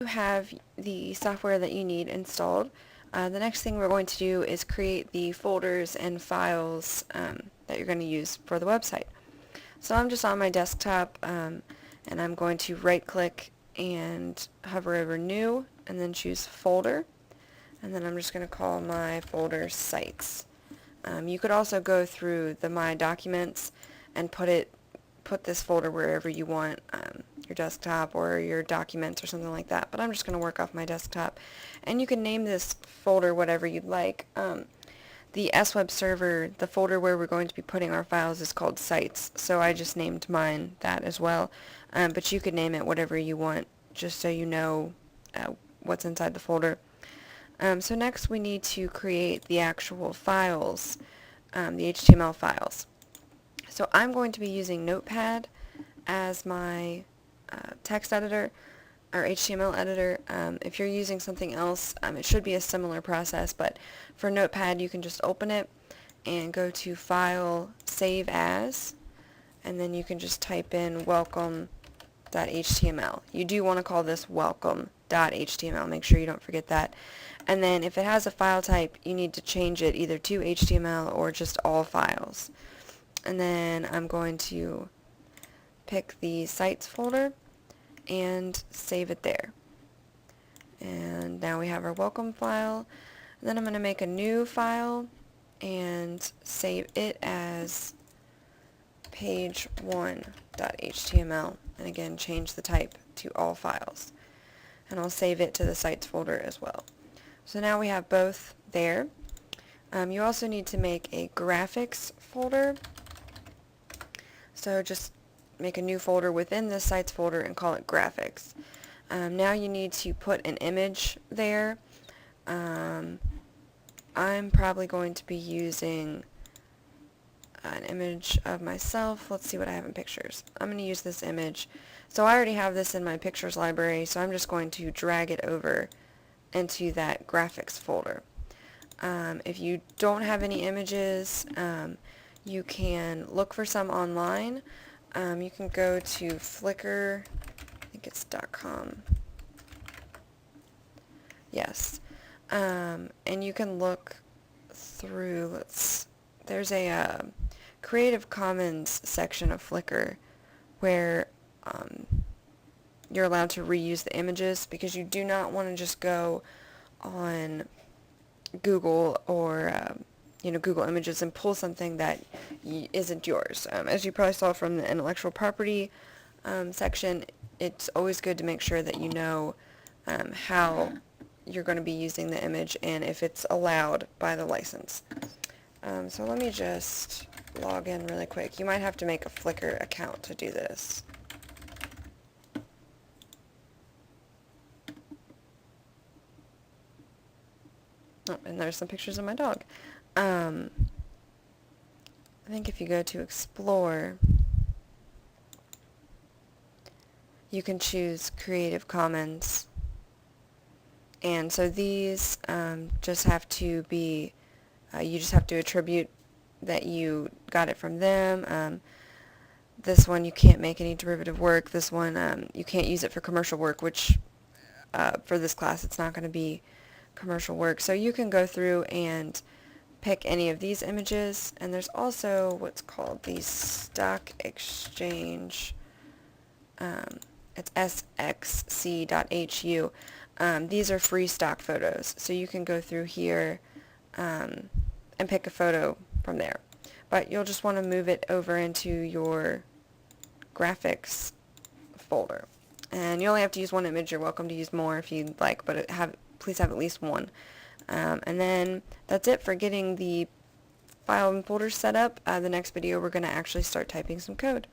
You have the software that you need installed. The next thing we're going to do is create the folders and files that you're going to use for the website. So I'm just on my desktop and I'm going to right click and hover over new and then choose folder, and then I'm just going to call my folder sites. You could also go through the My Documents and put this folder wherever you want, your desktop or your documents or something like that, but I'm just going to work off my desktop. And you can name this folder whatever you'd like. The SWeb server, the folder where we're going to be putting our files, is called sites, so I just named mine that as well. But you could name it whatever you want, just so you know what's inside the folder. So next we need to create the actual files, the HTML files. So I'm going to be using Notepad as my text editor or HTML editor. If you're using something else, it should be a similar process, but for Notepad you can just open it and go to File, Save As, and then you can just type in welcome.html. You do want to call this welcome.html. Make sure you don't forget that. And then if it has a file type, you need to change it either to HTML or just all files. And then I'm going to pick the sites folder and save it there. And now we have our welcome file. And then I'm going to make a new file and save it as page1.html, and again change the type to all files. And I'll save it to the sites folder as well. So now we have both there. You also need to make a graphics folder. So just make a new folder within the sites folder and call it graphics. Now you need to put an image there. I'm probably going to be using an image of myself. Let's see what I have in pictures. I'm going to use this image. So I already have this in my pictures library, so I'm just going to drag it over into that graphics folder. If you don't have any images, you can look for some online. You can go to Flickr, I think it's .com. Yes. And you can look through, there's a Creative Commons section of Flickr where you're allowed to reuse the images, because you do not want to just go on Google or Google Images and pull something that isn't yours. As you probably saw from the intellectual property section, it's always good to make sure that you know how you're going to be using the image and if it's allowed by the license. So let me just log in really quick. You might have to make a Flickr account to do this. Oh, and there's some pictures of my dog. I think if you go to Explore, you can choose Creative Commons. And so these just have to be, you just have to attribute that you got it from them. This one you can't make any derivative work. This one you can't use it for commercial work, which for this class it's not going to be commercial work. So you can go through and pick any of these images, and there's also what's called the Stock Exchange. It's sxc.hu. These are free stock photos, so you can go through here and pick a photo from there. But you'll just want to move it over into your graphics folder. And you only have to use one image. You're welcome to use more if you'd like, but please have at least one. And then that's it for getting the file and folder set up. The next video we're going to actually start typing some code.